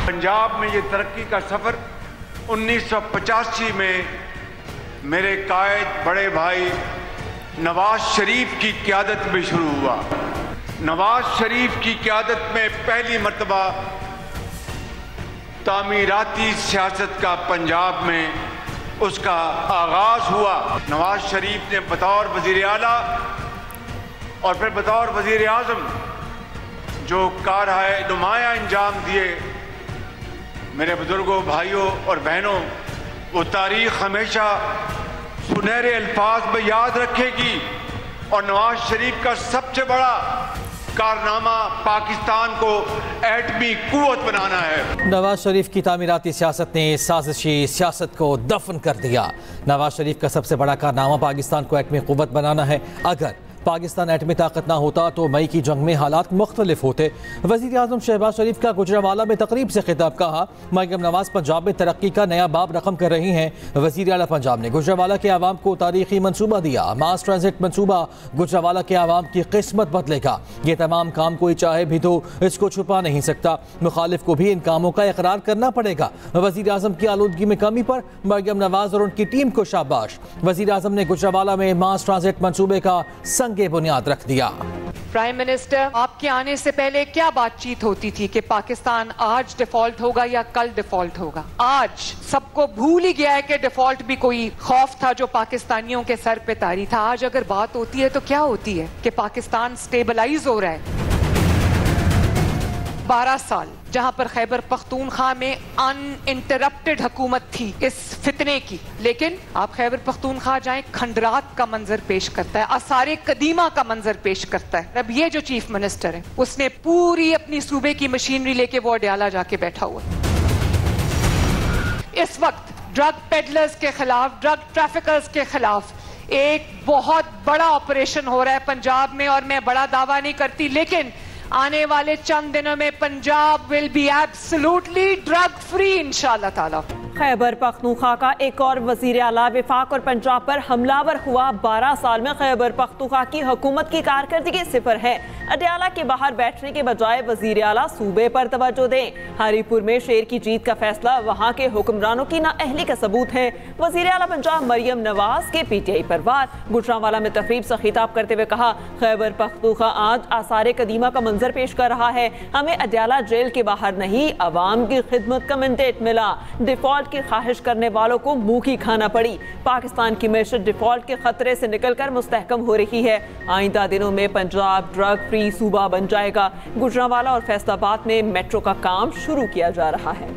पंजाब में ये तरक्की का सफ़र 1985 में मेरे कायद बड़े भाई नवाज शरीफ की क़यादत में शुरू हुआ। नवाज शरीफ की क़यादत में पहली मर्तबा तामीराती सियासत का पंजाब में उसका आगाज़ हुआ। नवाज शरीफ ने बतौर वज़ीर आला और फिर बतौर वज़ीर आज़म जो कारहाय नुमाया अंजाम दिए, मेरे बुजुर्गों, भाइयों और बहनों, वो तारीख़ हमेशा सुनहरे अल्फाज में याद रखेगी। और नवाज शरीफ का सबसे बड़ा कारनामा पाकिस्तान को एटमी कुव्वत बनाना है। नवाज शरीफ की तामीराती सियासत ने साजिशी सियासत को दफन कर दिया। नवाज शरीफ का सबसे बड़ा कारनामा पाकिस्तान को एटमी कुव्वत बनाना है। अगर पाकिस्तान एटमी ताकत ना होता तो मई की जंग में हालात मुख्तलिफ होते। वज़ीर आज़म शहबाज शरीफ का गुजरावाला में तकरीब से खिताब। कहा, मरियम नवाज पंजाब में तरक्की का नया बाब रकम कर रही हैं। वज़ीर आला पंजाब ने गुजरावाला के आवाम को तारीखी मनसूबा दिया। मास ट्रांजिट मनसूबा गुजरावाला के आवाम की किस्मत बदलेगा। ये तमाम काम कोई चाहे भी तो इसको छुपा नहीं सकता। मुखालिफ को भी इन कामों का इकरार करना पड़ेगा। वज़ीर आज़म की आलूदगी में कमी पर मरियम नवाज और उनकी टीम को शाबाश। वज़ीर आज़म ने गुजरावाला में मास ट्रांजिट मनसूबे का के बुनियाद रख दिया। प्राइम मिनिस्टर, आपके आने से पहले क्या बातचीत होती थी कि पाकिस्तान आज डिफॉल्ट होगा या कल डिफॉल्ट होगा? आज सबको भूल ही गया है कि डिफॉल्ट भी कोई खौफ था जो पाकिस्तानियों के सर पे तारी था। आज अगर बात होती है तो क्या होती है कि पाकिस्तान स्टेबलाइज हो रहा है। 12 साल जहां पर खैबर पख्तूनख्वा में अनइंटरप्टेड हुकूमत थी इस फितने की, लेकिन आप खैबर पख्तूनख्वा जाएं, खंडरात का मंजर पेश करता है, आसारे कदीमा का मंजर पेश करता है। अब ये जो चीफ मिनिस्टर है उसने पूरी अपनी सूबे की मशीनरी लेके वो अडयाला जाके बैठा हुआ। इस वक्त ड्रग पेडलर्स के खिलाफ, ड्रग ट्रैफिकर्स के खिलाफ एक बहुत बड़ा ऑपरेशन हो रहा है पंजाब में। और मैं बड़ा दावा नहीं करती, लेकिन आने वाले चंद दिनों में Punjab will be absolutely drug free इंशाल्लाह ताला। खैबर पख्तूनख्वा का एक और वजीर आला विफाक और पंजाब पर हमलावर हुआ। 12 साल में खैबर पख्तूनख्वा की हुकूमत की कारकर्दगी सिफर है। अडयाला के बाहर बैठने के बजाय वजीर आला सूबे पर तवज्जो दें। हरीपुर में शेर की जीत का फैसला वहाँ के हुक्मरानों की नाअहली का सबूत है। वजीर आला पंजाब मरियम नवाज के PTI पर वार। गुजरांवाला में तकरीब से खिताब करते हुए कहा, खैबर पख्तूनख्वा आज आसारे कदीमा का मंजर पेश कर रहा है। हमें अडयाला जेल के बाहर नहीं, अवाम की खिदमत का मैंडेट मिला। डिफॉल्ट की ख्वाहिश करने वालों को मुंह की खाना पड़ी। पाकिस्तान की मैशत डिफॉल्ट के खतरे से निकलकर मुस्तहकम हो रही है। आइंदा दिनों में पंजाब ड्रग फ्री सूबा बन जाएगा। गुजरांवाला और फैसलाबाद में मेट्रो का काम शुरू किया जा रहा है।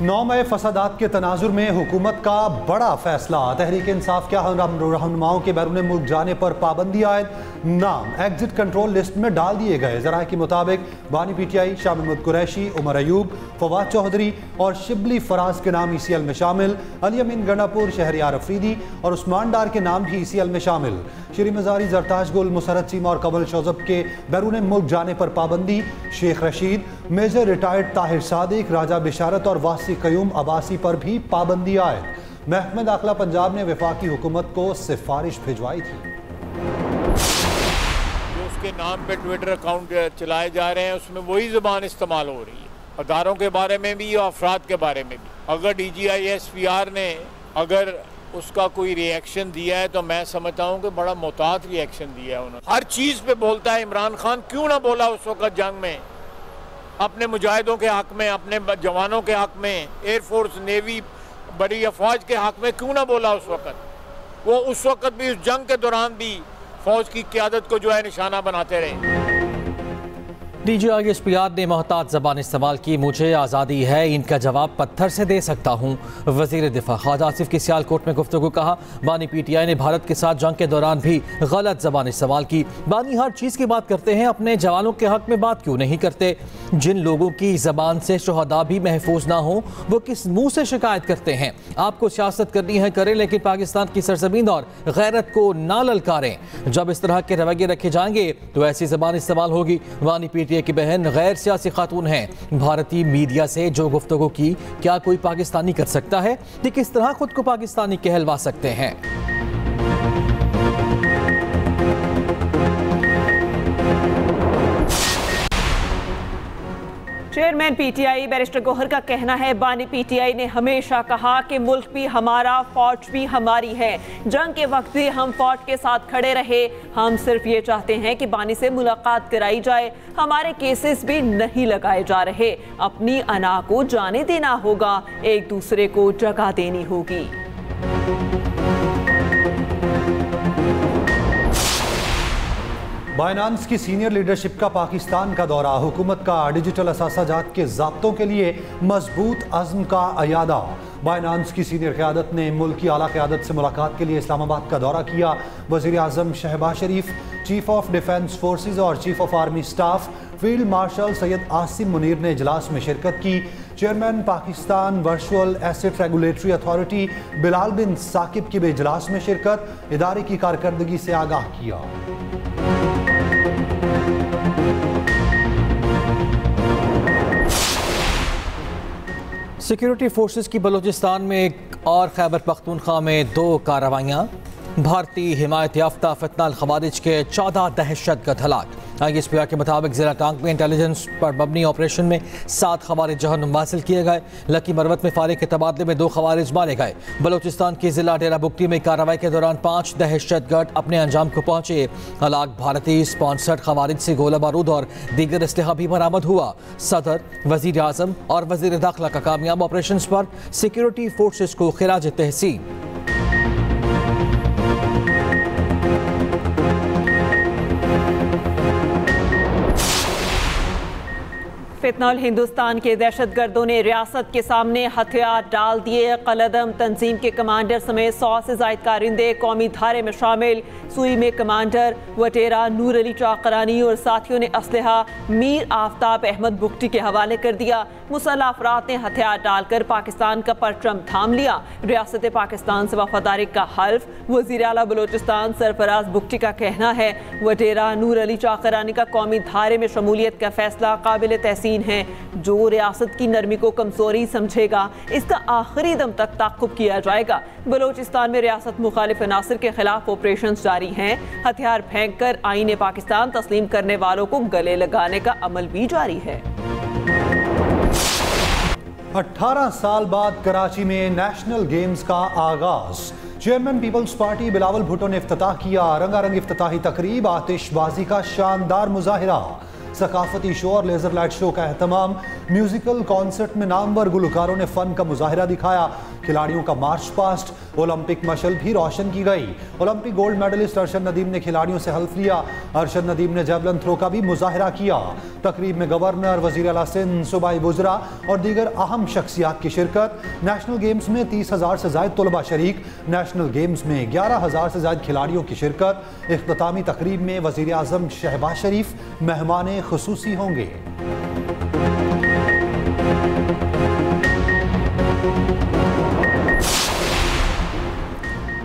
9 मई फसादात के तनाजुर में हुकूमत का बड़ा फैसला। तहरीक इंसाफ के रहनुमाओं के बैरून मुल्क जाने पर पाबंदी आयद। नाम एग्जिट कंट्रोल लिस्ट में डाल दिए गए। जराये के मुताबिक बानी PTI शाह महमूद कुरैशी, उमर अयूब, फवाद चौधरी और शिबली फराज के नाम ECL में शामिल। अली अमीन गंडापुर, शहरियार अफरीदी और उस्मान डार के नाम भी ECL में शामिल। श्री मजारी, जरताज गुल, मुसरत चीमा और कमल शोजब के बैरून मुल्क जाने पर पाबंदी। शेख रशीद, मेजर रिटायर्ड ताहिर सादिक, राजा बिशारत और वासी कयूम अब्बासी पर भी पाबंदी आयद। महकमा दाखिला पंजाब ने वफाकी हुकूमत को सिफारिश भिजवाई थी। जो उसके नाम पे ट्विटर अकाउंट चलाए जा रहे हैं उसमें वही ज़बान इस्तेमाल हो रही है, अदारों के बारे में भी और अफराद के बारे में भी। अगर DGI SPR ने अगर उसका कोई रिएक्शन दिया है तो मैं समझता हूँ कि बड़ा मोहतात रिएक्शन दिया है उन्होंने। हर चीज़ पे बोलता है। इमरान खान क्यों ना बोला उस वक्त जंग में अपने मुजाहिदों के हक में, अपने जवानों के हक में, एयरफोर्स, नेवी, बड़ी अफवाज के हक में क्यों ना बोला उस वक्त? वो उस वक्त भी, उस जंग के दौरान भी फौज की क़यादत को जो है निशाना बनाते रहे। DGI SPR ने मोहतात ज़बान इस्तेमाल की। मुझे आज़ादी है, इनका जवाब पत्थर से दे सकता हूँ। वज़ीर दिफा ख्वाजा आसिफ की सियालकोट में गुफ्तगू। कहा, बानी PTI ने भारत के साथ जंग के दौरान भी गलत ज़बान इस्तेमाल की। बानी हर चीज़ की बात करते हैं, अपने जवानों के हक में बात क्यों नहीं करते? जिन लोगों की ज़बान से शुहदा भी महफूज ना हो वो किस मुँह से शिकायत करते हैं? आपको सियासत करनी है करें, लेकिन पाकिस्तान की सरजमीन और गैरत को ना ललकारें। जब इस तरह के रवैये रखे जाएंगे तो ऐसी ज़बान इस्तेमाल होगी। बानी PTI की बहन गैर सियासी खातून हैं। भारतीय मीडिया से जो गुफ्तगू की, क्या कोई पाकिस्तानी कर सकता है कि किस तरह खुद को पाकिस्तानी कहलवा सकते हैं? चेयरमैन पीटीआई बैरिस्टर गौहर का कहना है, बानी पीटीआई ने हमेशा कहा कि मुल्क भी हमारा, फौज भी हमारी है। जंग के वक्त भी हम फौज के साथ खड़े रहे। हम सिर्फ ये चाहते हैं कि बानी से मुलाकात कराई जाए। हमारे केसेस भी नहीं लगाए जा रहे। अपनी अना को जाने देना होगा, एक दूसरे को जगह देनी होगी। बाइनांस की सीनियर लीडरशिप का पाकिस्तान का दौरा, हुकूमत का डिजिटल असासाजात के ज़ाब्तों के लिए मजबूत अज़्म का अयादा। बाइनांस की सीनियर क़यादत ने मुल्क की आला क़यादत से मुलाकात के लिए इस्लामाबाद का दौरा किया। वज़ीर आज़म Shehbaz Sharif, chief of defence forces और chief of army staff field marshal Syed Asim Munir ने इजलास में शिरकत की। Chairman Pakistan virtual asset regulatory authority Bilal bin Saqib की भी इजलास में शिरकत, इदारे की कारकर्दगी से आगाह किया। सिक्योरिटी फोर्सेस की बलूचिस्तान में एक और खैबर पख्तूनख्वा में 2 कार्रवाइयाँ। भारतीय हिमायत याफ्ता फितनाल खवारिज के 14 दहशतगर्द हलाक। ISPR के मुताबिक ज़िला टांग में इंटेलिजेंस पर मबनी ऑपरेशन में 7 खवारिज जहन्नुम हासिल किए गए। लकी मरवत में फारिग के तबादले में 2 खवारिज मारे गए। बलूचिस्तान की ज़िला डेरा बुगटी में कार्रवाई के दौरान 5 दहशतगर्द अपने अंजाम को पहुंचे। हलाक भारतीय स्पॉन्सर्ड खवारिज से गोला बारूद और दीगर इस्तेहा भी बरामद हुआ। सदर, वज़ीर आज़म और वज़ीर दाखिला का कामयाब ऑपरेशन पर सिक्योरिटी फोर्सेस को खिराज तहसीन। फितनाल हिंदुस्तान के दहशतगर्दों ने रियासत के सामने हथियार डाल दिए। कलदम तंजीम के कमांडर समेत 100 से ज़ायद कारिंदे कौमी धारे में शामिल। सुई में कमांडर वटेरा नूर अली चाकरानी और साथियों ने असलहा मीर आफ्ताब अहमद बुगटी के हवाले कर दिया। मुसल्लह अफराद ने हथियार डालकर पाकिस्तान का परचम थाम लिया। रियासत पाकिस्तान से वफादारी का हल्फ। वज़ीर आला बलूचिस्तान सरफराज बुगटी का कहना है, वटेरा नूर अली चाकरानी का कौमी धारे में शमूलियत का फैसला काबिल तहसीन है। जो रियासत की नरमी को कमजोरी समझेगा, इसका आखिरी दम तक ताक़ुब किया जाएगा। बलूचिस्तान में रियासत मुखालिफ अनासर के खिलाफ ऑपरेशन जारी हैं। हथियार फेंक कर आईने पाकिस्तान तस्लीम करने वालों को गले लगाने का अमल भी जारी है। 18 साल बाद कराची में नेशनल गेम्स का आगाज। चेयरमैन पीपल्स पार्टी बिलावल भुट्टो ने इफ्तिताह किया। रंगारंग इफ्तिताही तकरीब, आतिशबाजी का शानदार मुजाहिरा, सकाफती शो और लेजर लाइट शो का एहतमाम। म्यूजिकल कॉन्सर्ट में नामवर गुलकारों ने फन का मुजाहिरा दिखाया। खिलाड़ियों का मार्च पास्ट, ओलंपिक मशल भी रोशन की गई। Olympic gold medallist Arshad Nadeem ने खिलाड़ियों से हल्फ लिया। अरशद नदीम ने जैवलिन थ्रो का भी मुजाहिरा किया। तकरीब में गवर्नर, वजीर आला सिंध, सूबाई वुज़रा और दीगर अहम शख्सियात की शिरकत। नेशनल गेम्स में 30,000 से ज़ायद तलबा शरीक। नेशनल गेम्स में 11,000 से ज़ायद खिलाड़ियों की शिरकत। इख्तितामी तकरीब में वज़ीर आज़म शहबाज शरीफ मेहमान खुसूसी होंगे।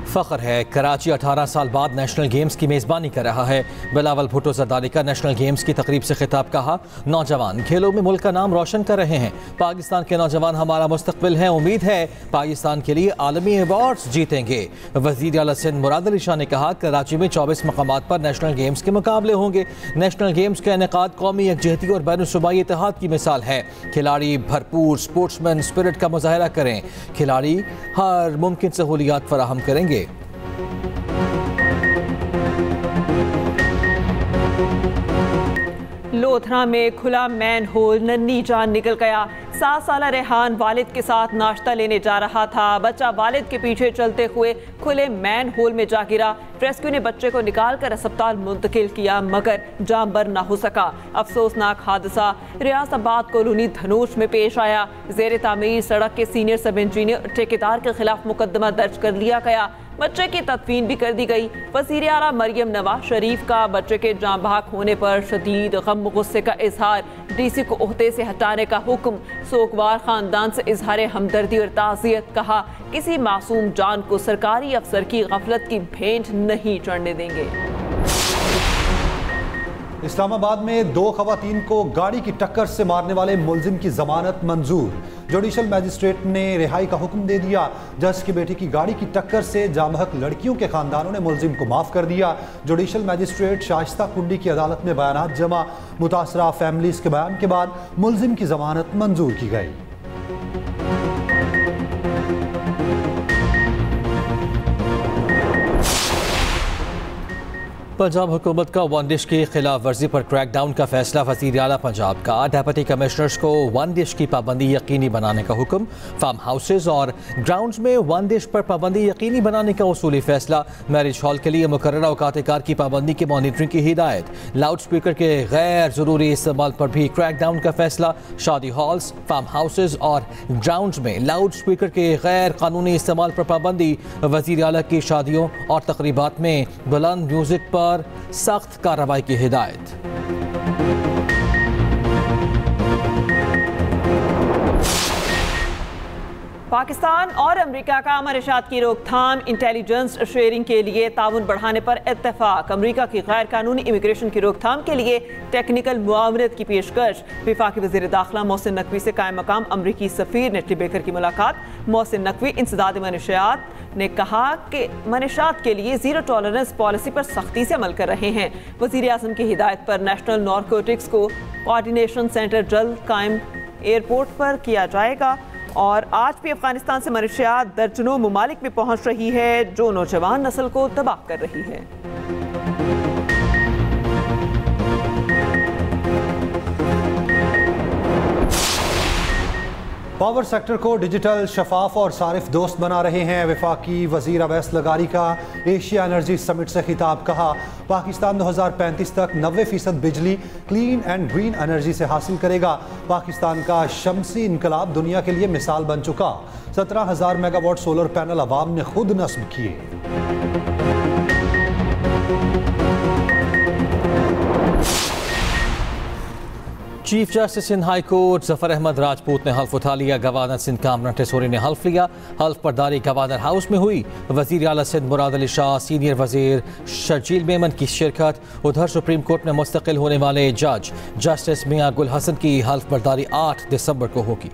फ़ख्र है, कराची 18 साल बाद नेशनल गेम्स की मेज़बानी कर रहा है। बिलावल भुट्टो ज़रदारी का नेशनल गेम्स की तकरीब से खिताब, कहा, नौजवान खेलों में मुल्क का नाम रोशन कर रहे हैं। पाकिस्तान के नौजवान हमारा मुस्तकबिल है। उम्मीद है पाकिस्तान के लिए आलमी अवार्ड्स जीतेंगे। वज़ीर आला सिंध मुराद अली शाह ने कहा, कराची में 24 मकामात पर नेशनल गेम्स के मुकाबले होंगे। नेशनल गेम्स का इनेकाद कौमी यकजहती और बैनुल-सूबाई इत्तेहाद की मिसाल है। खिलाड़ी भरपूर स्पोर्ट्समैन स्पिरिट का मुजाहिरा करें। खिलाड़ी हर मुमकिन सहूलियात फराहम करेंगे। लोधरा में खुला मैन होल, नन्ही जान निकल गया। 7 साला रेहान वालिद के साथ नाश्ता लेने जा रहा था। बच्चा वालिद के पीछे चलते हुए खुले मैन होल में जा गिरा। रेस्क्यू ने बच्चे को निकालकर अस्पताल मुंतकिल किया, मगर जान बर न हो सका। अफसोसनाक हादसा रियासताबाद कॉलोनी धनोश में पेश आया। जेर तामीर सड़क के सीनियर सब इंजीनियर ठेकेदार के खिलाफ मुकदमा दर्ज कर लिया गया। बच्चे की तदफीन भी कर दी गई। वज़ीर आला मरियम नवाज शरीफ का बच्चे के जाँ बहक होने पर शदीद गम गुस्से का इजहार। DC को ओहदे से हटाने का हुक्म। सोगवार खानदान से इजहार हमदर्दी और ताज़ियत, कहा, किसी मासूम जान को सरकारी अफसर की गफलत की भेंट नहीं चढ़ने देंगे। इस्लामाबाद में 2 खवातीन को गाड़ी की टक्कर से मारने वाले मुलजिम की जमानत मंजूर। जुडिशल मैजिस्ट्रेट ने रिहाई का हुक्म दे दिया। जज की बेटी की गाड़ी की टक्कर से जामहक लड़कियों के खानदानों ने मुलजिम को माफ कर दिया। जुडिशल मैजिस्ट्रेट शाइस्ता कुंडी की अदालत में बयानात जमा। मुतासरा फैमिलीज के बयान के बाद मुलजिम की जमानत मंजूर की गई। पंजाब हुकूमत का वन डिश की खिलाफ वर्जी पर क्रैकडाउन का फैसला। वज़ीर आला पंजाब का डेप्यूटी कमिश्नर्स को वन डिश की पाबंदी यकीनी बनाने का हुक्म। फार्म हाउसेज और ग्राउंड्स में वन डिश पर पाबंदी यकीनी बनाने का उसूली फैसला। मैरिज हॉल के लिए मुकर्ररा औकात कार की पाबंदी की मॉनिटरिंग की हिदायत। लाउड स्पीकर के गैर ज़रूरी इस्तेमाल पर भी क्रैकडाउन का फैसला। शादी हॉल्स, फार्म हाउसेज और ग्राउंड्स में लाउड स्पीकर के गैर कानूनी इस्तेमाल पर पाबंदी। वज़ीर आला की शादियों और तकरीबात में बुलंद म्यूजिक पर सख्त कार्रवाई की हिदायत। पाकिस्तान और अमेरिका का अमरशात की रोकथाम, इंटेलिजेंस शेयरिंग के लिए ताउन बढ़ाने पर इत्तेफाक। अमेरिका की गैर कानूनी इमिग्रेशन की रोकथाम के लिए टेक्निकल मुआवनत की पेशकश। वफाकी वज़ीर दाखिला मोहसिन नकवी से कायम मकाम अमरीकी सफ़ीर नेटली बेकर की मुलाकात। मोहसिन नकवी इंसदाद मनशियात ने कहा कि मनशियात के लिए ज़ीरो टॉलरेंस पॉलिसी पर सख्ती से अमल कर रहे हैं। वज़ीर आज़म की हिदायत पर नेशनल नारकोटिक्स को कोऑर्डिनेशन सेंटर जल्द कायम एयरपोर्ट पर किया जाएगा। और आज भी अफगानिस्तान से मनशियात दर्जनों ममालिक में पहुंच रही है, जो नौजवान नस्ल को तबाह कर रही है। पावर सेक्टर को डिजिटल, शफाफ और सारिफ दोस्त बना रहे हैं। वफाकी वजीर अवैस लगारी का एशिया एनर्जी समिट से खिताब। कहा, पाकिस्तान 2035 तक 90% बिजली क्लीन एंड ग्रीन एनर्जी से हासिल करेगा। पाकिस्तान का शमसी इनकलाब दुनिया के लिए मिसाल बन चुका। 17,000 मेगावाट सोलर पैनल अवाम ने खुद नस्ब किए। Chief justice in high court Zafar Ahmed Rajput ने हल्फ उठा लिया। गवर्नर सिंध कामरान टेसोरी ने हल्फ लिया। हल्फ बर्दारी गवर्नर हाउस में हुई। वज़ीर आला सिंध मुराद अली शाह, सीनियर वज़ीर शर्जील मेमन की शिरकत। उधर सुप्रीम कोर्ट में मुस्तकिल होने वाले जज जस्टिस मियां गुल हसन की हल्फ बर्दारी 8 दिसंबर को होगी।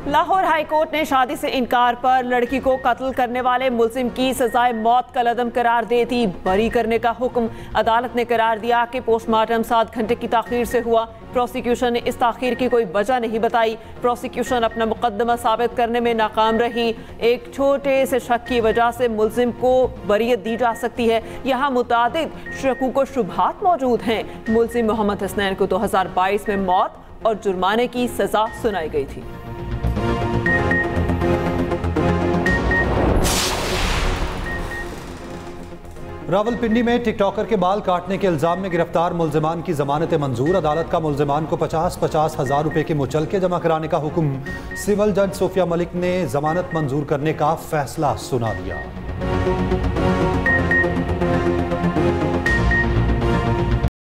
लाहौर हाई कोर्ट ने शादी से इनकार पर लड़की को कत्ल करने वाले मुलजिम की सजाए मौत का लदम करार दे दी। बरी करने का हुक्म। अदालत ने करार दिया कि पोस्टमार्टम 7 घंटे की ताखीर से हुआ। प्रोसिक्यूशन ने इस ताखीर की कोई वजह नहीं बताई। प्रोसिक्यूशन अपना मुकदमा साबित करने में नाकाम रही। एक छोटे से शक की वजह से मुलजिम को बरीयत दी जा सकती है। यहाँ मुतादिद शकूक व शुबहात मौजूद हैं। मुलजिम मोहम्मद हसनैन को 2022 में मौत और जुर्माने की सजा सुनाई गई थी। रावलपिंडी में टिकटॉकर के बाल काटने के इल्जाम में गिरफ्तार मुलजिमान की जमानत मंजूर। अदालत का मुलजिमान को 50-50 हज़ार रुपए के मुचलके जमा कराने का हुक्म। सिविल जज सोफिया मलिक ने जमानत मंजूर करने का फैसला सुना दिया।